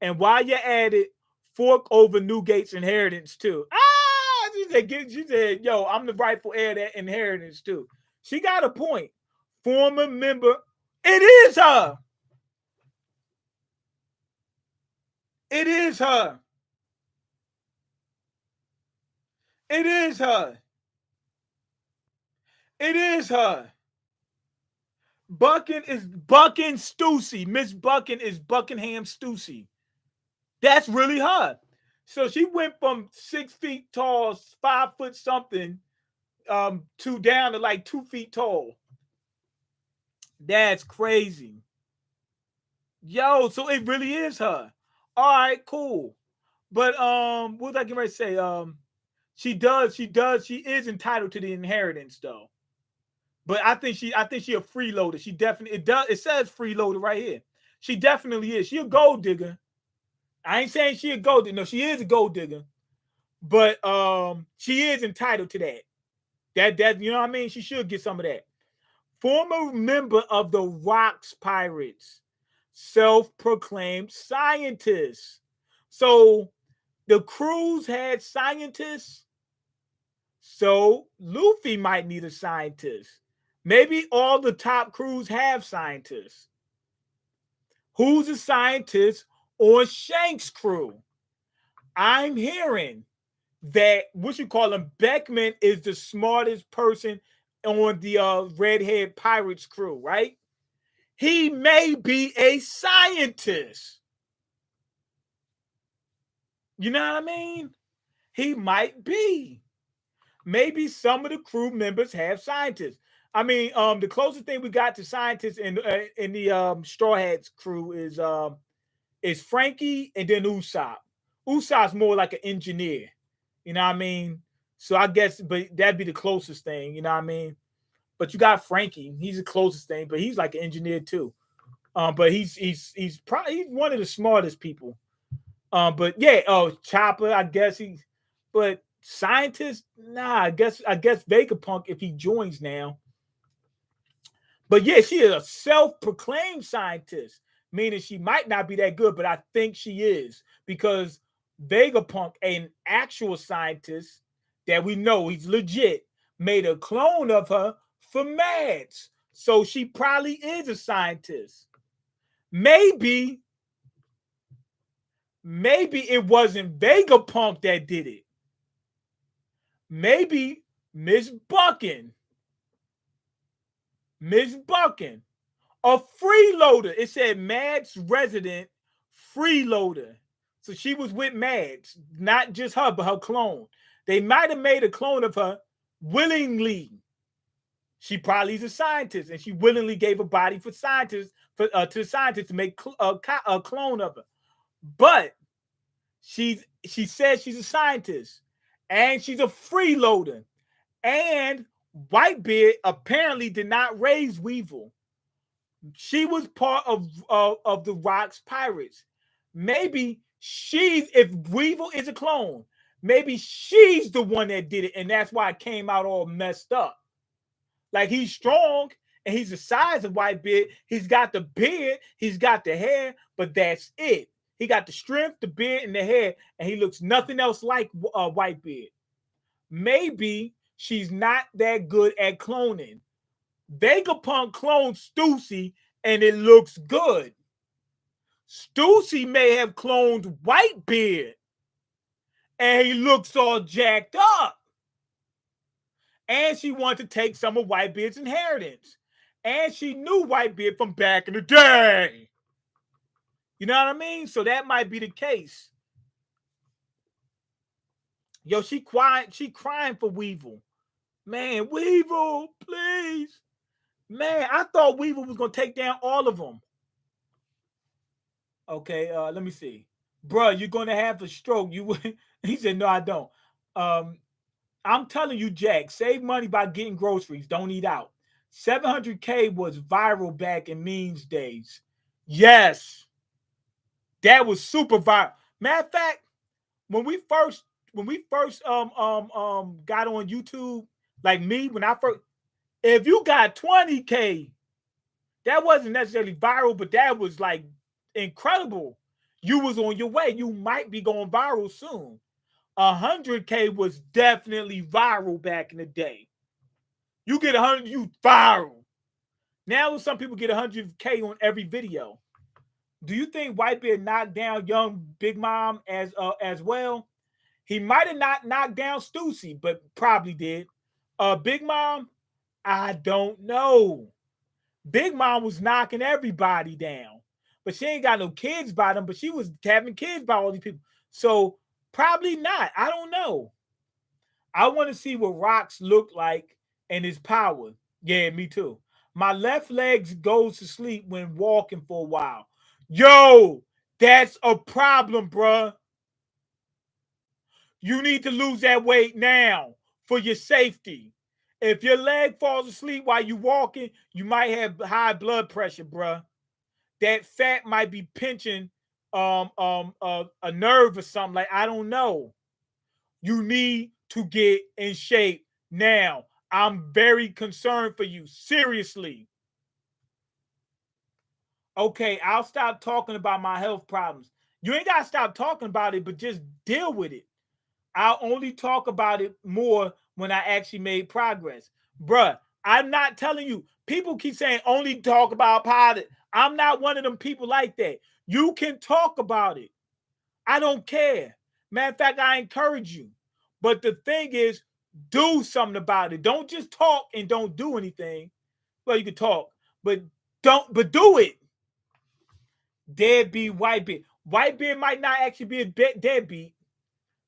And while you're at it, fork over Newgate's inheritance too. She said, yo, I'm the rightful heir to that inheritance too. She got a point. Former member. It is her. It is her. It is her. It is her. Bucking is Bucking Stussy. Miss Bucking is Buckingham Stussy. That's really her. So she went from 6 feet tall, 5 foot something, two down to like 2 feet tall. That's crazy. Yo, so it really is her. All right, cool. But what was I getting ready to say? She is entitled to the inheritance though. But I think she a freeloader. She definitely it says freeloader right here. She definitely is. She a gold digger. I ain't saying she a gold digger. No, she is a gold digger. But she is entitled to that. That you know what I mean? She should get some of that. Former member of the Rocks Pirates, self-proclaimed scientist. So the crews had scientists. So Luffy might need a scientist. Maybe all the top crews have scientists. Who's a scientist on Shanks' crew? I'm hearing that what you call him, Beckman is the smartest person on the Redhead Pirates crew, right? He may be a scientist. You know what I mean? He might be. Maybe some of the crew members have scientists. I mean, the closest thing we got to scientists in the Straw Hats crew is Frankie and then Usopp. Usopp's more like an engineer. You know what I mean? So I guess, but that'd be the closest thing. You know what I mean? But you got Frankie. He's the closest thing, but he's like an engineer too. But he's probably he's one of the smartest people. But yeah, Chopper, I guess he's, but scientist, nah, I guess Vegapunk if he joins now. But yeah, she is a self-proclaimed scientist, meaning she might not be that good, but I think she is because Vegapunk, an actual scientist that we know he's legit, made a clone of her for Mads. So she probably is a scientist. Maybe it wasn't Vegapunk that did it. Maybe Miss Buckin, a freeloader. It said Mads resident freeloader. So she was with Mads, not just her, but her clone. They might have made a clone of her willingly. She probably is a scientist, and she willingly gave a body for scientists to scientists to make a clone of her. But she says she's a scientist, and she's a freeloader. And Whitebeard apparently did not raise Weevil. She was part of the Rocks Pirates. Maybe if Weevil is a clone, maybe she's the one that did it, and that's why it came out all messed up. Like he's strong and he's the size of Whitebeard. He's got the beard, he's got the hair, but that's it. He got the strength, the beard, and the hair, and he looks nothing else like Whitebeard. Maybe she's not that good at cloning. Vegapunk cloned Stussy, and it looks good. Stussy may have cloned Whitebeard, and he looks all jacked up. And she wanted to take some of Whitebeard's inheritance. And she knew Whitebeard from back in the day. You know what I mean? So that might be the case. Yo, she crying for Weevil. Man, Weevil, please. Man, I thought Weevil was going to take down all of them. Okay, let me see. Bruh, you're going to have a stroke. He said, no, I don't. I'm telling you, Jack, save money by getting groceries. Don't eat out. 700K was viral back in memes days. Yes. That was super viral. Matter of fact, when we first got on YouTube, like me, when I first, if you got 20K, that wasn't necessarily viral, but that was like incredible. You was on your way. You might be going viral soon. 100K was definitely viral back in the day. You get 100, you viral. Now some people get 100K on every video. Do you think Whitebeard knocked down young Big Mom as well? He might have not knocked down Stussy, but probably did. Big Mom, I don't know. Big Mom was knocking everybody down, but she ain't got no kids by them. But she was having kids by all these people, so probably not. I don't know. I want to see what rocks look like and his power. Yeah, me too. My left leg goes to sleep when walking for a while. Yo, that's a problem, bruh. You need to lose that weight now for your safety. If your leg falls asleep while you walking, you might have high blood pressure, bruh. That fat might be pinching a nerve or something. Like, I don't know. You need to get in shape now. I'm very concerned for you. Seriously. Okay, I'll stop talking about my health problems. You ain't gotta stop talking about it, but just deal with it. I'll only talk about it more when I actually made progress. Bruh, I'm not telling you. People keep saying only talk about positive. I'm not one of them people like that. You can talk about it. I don't care. Matter of fact, I encourage you. But the thing is, do something about it. Don't just talk and don't do anything. Well, you can talk, but do it. Deadbeat Whitebeard. Whitebeard might not actually be a deadbeat.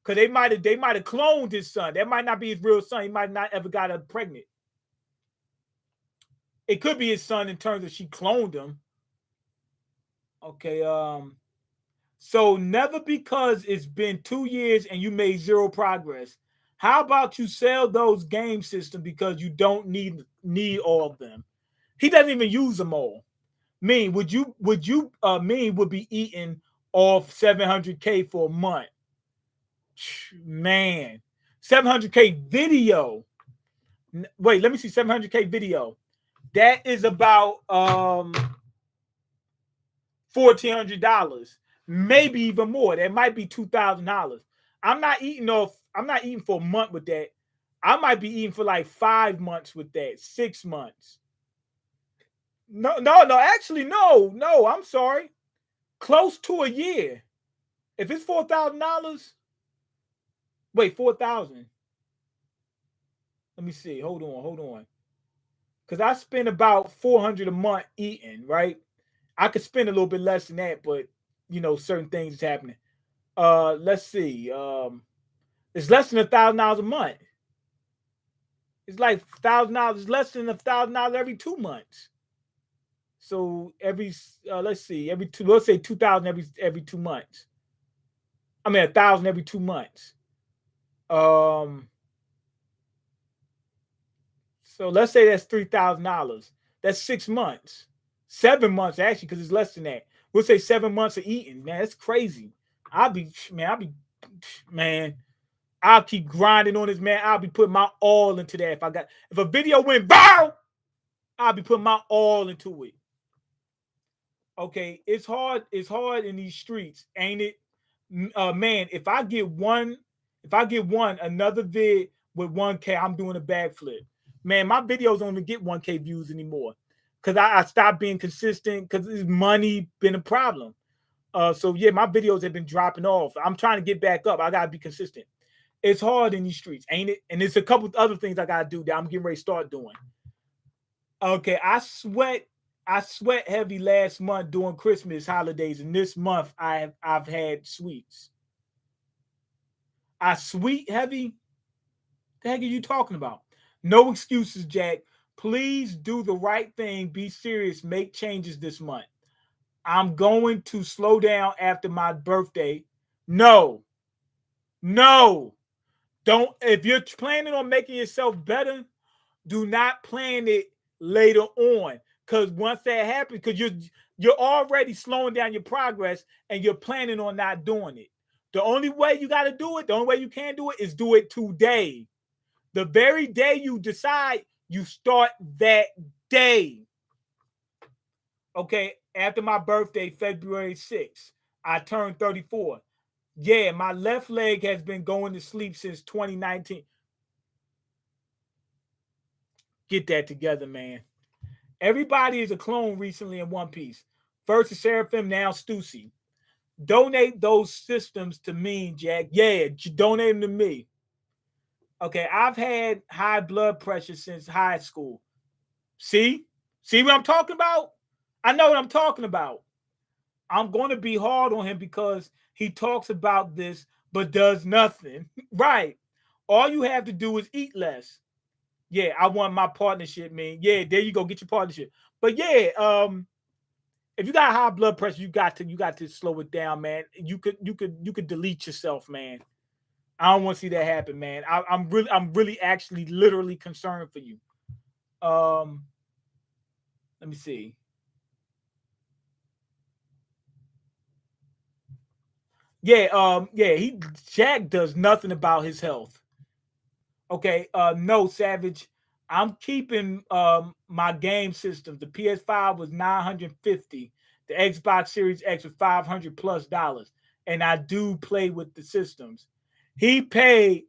Because they might have cloned his son. That might not be his real son. He might not ever got her pregnant. It could be his son in terms of she cloned him. Okay, so never because it's been 2 years and you made zero progress. How about you sell those game systems because you don't need all of them? He doesn't even use them all. Mean, Mean would be eating off 700K for a month. Man, 700K video. Wait, let me see 700K video. That is about $1,400, maybe even more. That might be $2,000. I'm not eating for a month with that. I might be eating for like 5 months with that, 6 months. No. Actually, no. I'm sorry. Close to a year. If it's $4,000, wait, 4,000. Let me see. Hold on. Because I spend about 400 a month eating, right? I could spend a little bit less than that, but certain things is happening. Let's see. It's less than $1,000 a month. It's like $1,000, less than $1,000 every 2 months. So let's say 2,000 every 2 months. I mean 1,000 every 2 months. So let's say that's $3,000. That's 6 months, 7 months actually, because it's less than that. We'll say 7 months of eating. Man, that's crazy. Man. I'll keep grinding on this, man. I'll be putting my all into that. If a video went viral, I'll be putting my all into it. Okay, it's hard. It's hard in these streets, ain't it? Man, if I get one another vid with 1K, I'm doing a backflip. Man, my videos don't even get 1K views anymore because I stopped being consistent because money been a problem. So yeah, my videos have been dropping off. I'm trying to get back up. I gotta be consistent. It's hard in these streets, ain't it? And there's a couple other things I gotta do that I'm getting ready to start doing. Okay, I sweat heavy last month during Christmas holidays, and this month I've had sweets. I sweet heavy? The heck are you talking about? No excuses, Jack. Please do the right thing. Be serious. Make changes this month. I'm going to slow down after my birthday. No. Don't. If you're planning on making yourself better, do not plan it later on. Because once that happens, because you're already slowing down your progress and you're planning on not doing it. The only way you got to do it, the only way you can do it is do it today. The very day you decide, you start that day. Okay, after my birthday, February 6th, I turned 34. Yeah, my left leg has been going to sleep since 2019. Get that together, man. Everybody is a clone recently in One Piece. First is Seraphim, now Stussy. Donate those systems to me, Jack. Yeah, donate them to me. Okay, I've had high blood pressure since high school. See what I'm talking about? I know what I'm talking about. I'm going to be hard on him because he talks about this but does nothing. Right. All you have to do is eat less. Yeah, I want my partnership, man. Yeah, there you go, get your partnership. But yeah, if you got high blood pressure, you got to slow it down, man. You could delete yourself, man. I don't want to see that happen, man. I'm really actually literally concerned for you. Um, let me see. Yeah, yeah, Jack does nothing about his health. Okay, no, Savage. I'm keeping my game systems. The PS5 was 950. The Xbox Series X was $500 plus, and I do play with the systems. He paid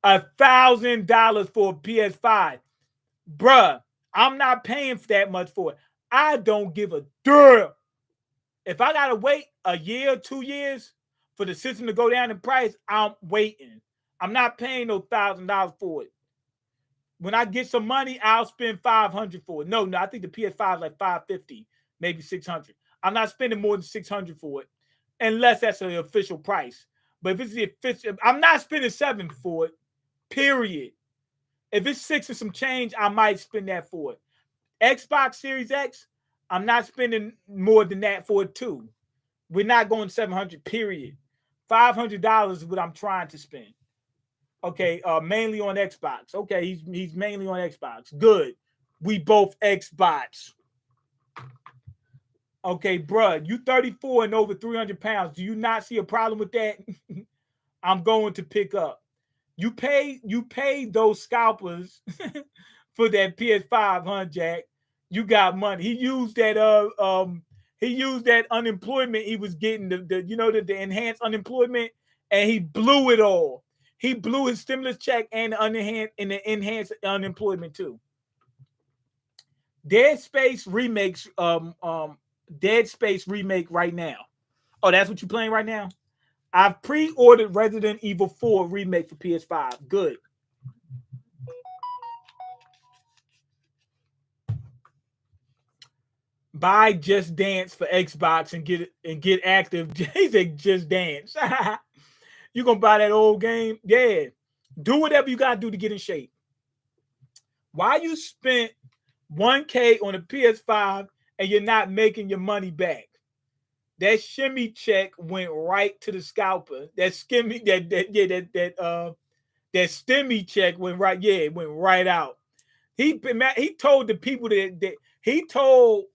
$1,000 for a PS5, bruh. I'm not paying for that much for it. I don't give a damn. If I gotta wait a year, 2 years for the system to go down in price, I'm waiting. I'm not paying no $1,000 for it. When I get some money, I'll spend 500 for it. No, no, I think the PS5 is like 550, maybe 600. I'm not spending more than 600 for it, unless that's the official price. But if it's the official, I'm not spending 7 for it. Period. If it's 6 or some change, I might spend that for it. Xbox Series X, I'm not spending more than that for it too. We're not going 700. Period. $500 is what I'm trying to spend. Okay, mainly on Xbox. Okay, he's mainly on Xbox. Good. We both Xbox. Okay, bruh, you 34 and over 300 pounds. Do you not see a problem with that? I'm going to pick up. You pay those scalpers for that PS5, huh, Jack? You got money. He used that unemployment he was getting, the enhanced unemployment, and he blew it all. He blew his stimulus check and the enhanced unemployment too. Dead Space remakes Dead Space remake right now. Oh, that's what you're playing right now? I've pre-ordered Resident Evil 4 remake for PS5. Good. Buy Just Dance for Xbox and get active. He said Just Dance. You gonna buy that old game? Yeah. Do whatever you gotta do to get in shape. Why you spent 1K on a PS5 and you're not making your money back? That shimmy check went right to the scalper. That skimmy that stimmy check went right. Yeah, it went right out. He told the people that he told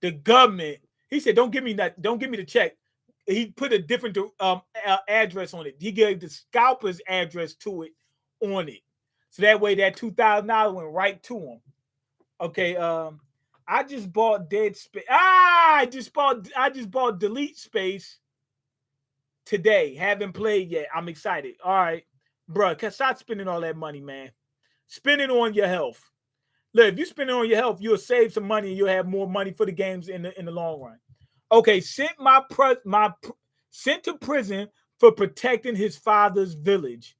the government. He said, "Don't give me that. Don't give me the check." He put a different address on it. He gave the scalper's address to it on it, so that way that $2,000 went right to him. Okay. I just bought Dead Space. I just bought Delete Space today. Haven't played yet. I'm excited. All right, bro. Stop spending all that money, man. Spend it on your health. Look, if you spend it on your health, you'll save some money and you'll have more money for the games in the long run. Okay, sent to prison for protecting his father's village.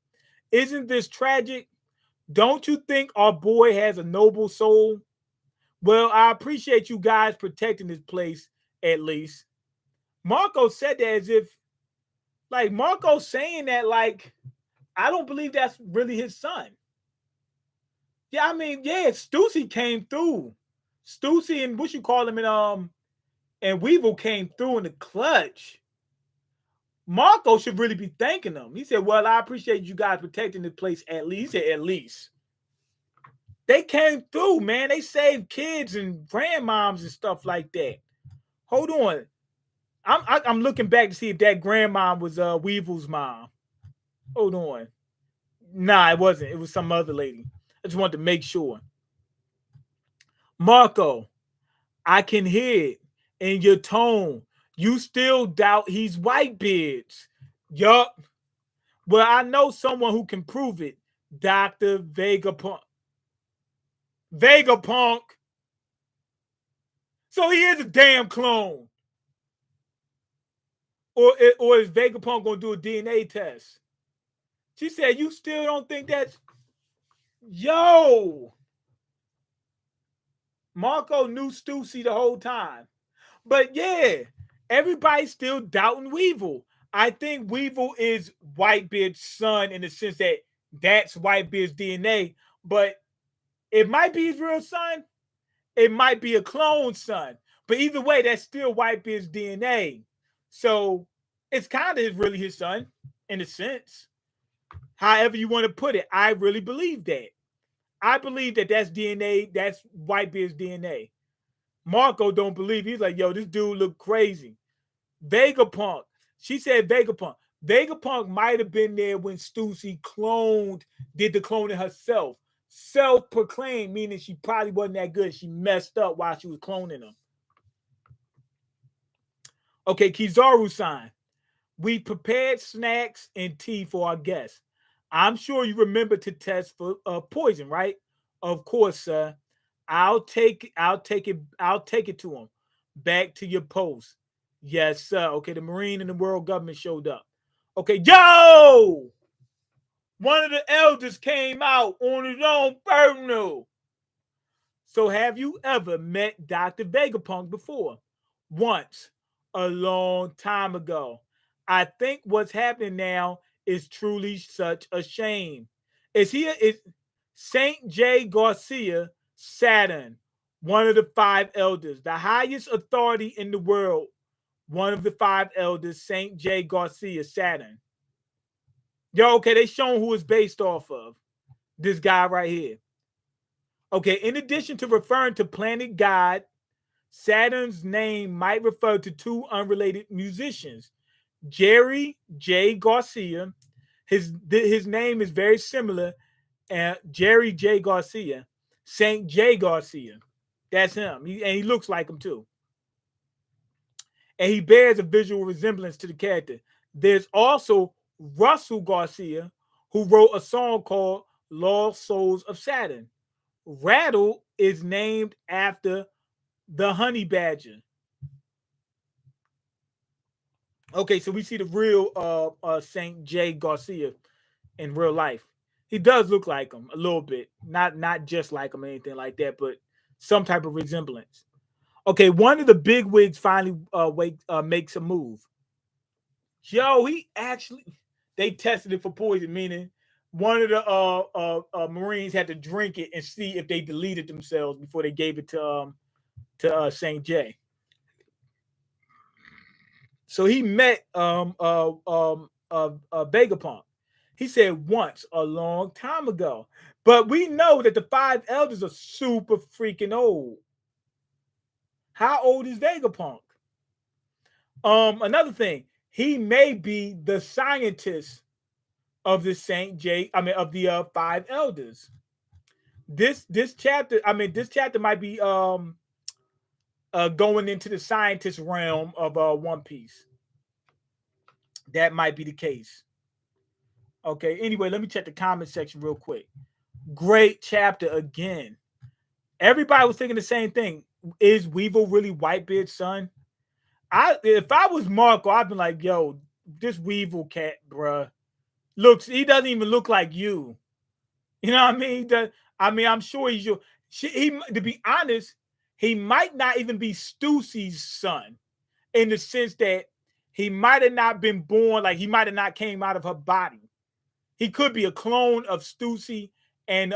Isn't this tragic? Don't you think our boy has a noble soul? Well, I appreciate you guys protecting this place at least. Marco said that as if, like, Marco saying that, like, I don't believe that's really his son. Yeah, I mean, yeah, Stussy came through. Stussy and what you call him, and Weevil came through in the clutch. Marco should really be thanking them. He said, "Well, I appreciate you guys protecting the place at least." He said, "At least." They came through, man. They saved kids and grandmoms and stuff like that. Hold on. I'm looking back to see if that grandma was Weevil's mom. Hold on. Nah, it wasn't. It was some other lady. I just wanted to make sure. Marco, I can hear it in your tone. You still doubt he's Whitebeard's. Yup. Well, I know someone who can prove it. Dr. Vegapunk. Vegapunk. So he is a damn clone. Or is Vegapunk gonna do a DNA test? She said, "You still don't think that's yo." Marco knew Stussy the whole time. But yeah, everybody's still doubting Weevil. I think Weevil is Whitebeard's son in the sense that That's Whitebeard's DNA. But it might be his real son. It might be a clone son. But either way, that's still Whitebeard's DNA. So it's kind of really his son in a sense. However you want to put it, I really believe that. I believe that that's DNA. That's Whitebeard's DNA. Marco don't believe. He's like, yo, this dude look crazy. Vegapunk. She said Vegapunk. Vegapunk might have been there when Stussy did the cloning herself. Self-proclaimed, meaning she probably wasn't that good. She messed up while she was cloning them. Okay, Kizaru-san. We prepared snacks and tea for our guests. I'm sure you remember to test for poison, right? Of course, sir. I'll take it to him. Back to your post. Yes, sir. Okay, the Marine and the world government showed up. Okay, yo! One of the elders came out on his own personal. So have you ever met Dr. Vegapunk before? Once, a long time ago. I think what's happening now is truly such a shame. Is Saint J. Garcia Saturn, one of the 5 elders, the highest authority in the world. One of the 5 elders, Saint J. Garcia Saturn. Yo, okay, they shown who it's based off of. This guy right here. Okay, in addition to referring to planet God, Saturn's name might refer to 2 unrelated musicians. Jerry J. Garcia. His name is very similar. Jerry J. Garcia. Saint J. Garcia. That's him. And he looks like him too. And he bears a visual resemblance to the character. There's also Russell Garcia, who wrote a song called Lost Souls of Saturn. Rattle is named after the honey badger. Okay, so we see the real Saint J. Garcia in real life. He does look like him a little bit, not just like him or anything like that, but some type of resemblance. Okay, one of the big wigs finally makes a move. Yo, they tested it for poison, meaning one of the Marines had to drink it and see if they deleted themselves before they gave it to Saint J. So he met Vegapunk. He said once a long time ago, but we know that the 5 elders are super freaking old. How old is Vegapunk? Another thing, he may be the scientist of the of the 5 elders. This chapter might be going into the scientist realm of One Piece. That might be the case. Okay, anyway, let me check the comment section real quick. Great chapter again. Everybody was thinking the same thing. Is Weevil really Whitebeard's son? If I was Marco, I'd be like, yo, this Weevil cat, bruh, he doesn't even look like you. You know what I mean? I'm sure he's your. To be honest, he might not even be Stussy's son, in the sense that he might have not been born, like he might have not came out of her body. He could be a clone of Stussy and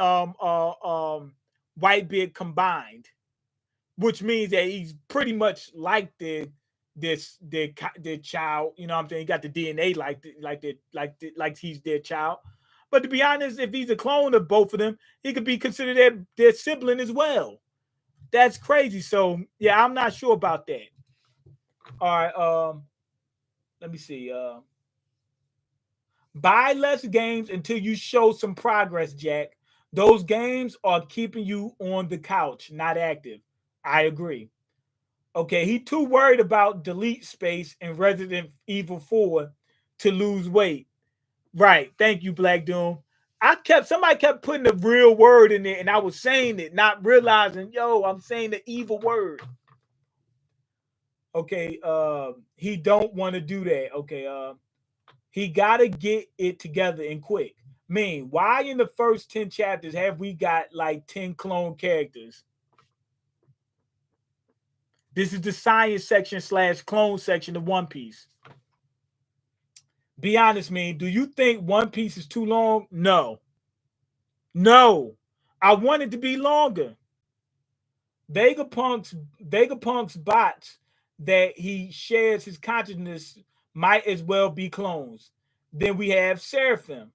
Whitebeard combined, which means that he's pretty much like their child. You know what I'm saying? He got the DNA like he's their child. But to be honest, if he's a clone of both of them, he could be considered their sibling as well. That's crazy. So yeah, I'm not sure about that. All right. Let me see. Buy less games until you show some progress, Jack. Those games are keeping you on the couch, not active. I agree. Okay, he too worried about delete space in Resident Evil 4 to lose weight. Right. Thank you, Black Doom. Somebody kept putting the real word in there, and I was saying it, not realizing, yo, I'm saying the evil word. Okay, he don't want to do that. Okay, he gotta get it together and quick. Why in the first 10 chapters have we got like 10 clone characters? This is the science section / clone section of One Piece. Be honest, do you think One Piece is too long? No. No, I want it to be longer. Vegapunk's bots that he shares his consciousness might as well be clones. Then we have Seraphim.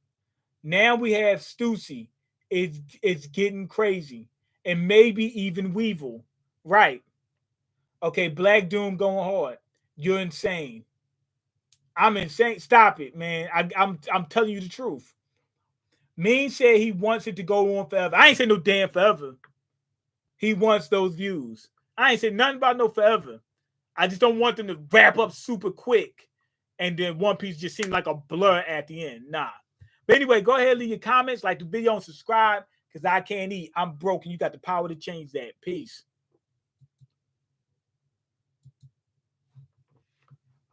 Now we have Stussy. It's getting crazy. And maybe even Weevil. Right. Okay, Black Doom going hard. You're insane. I'm insane. Stop it, man. I'm telling you the truth. Mean said he wants it to go on forever. I ain't say no damn forever. He wants those views. I ain't say nothing about no forever. I just don't want them to wrap up super quick and then One Piece just seem like a blur at the end. Nah. But anyway, go ahead, leave your comments, like the video, and subscribe because I can't eat. I'm broke and you got the power to change that. Peace.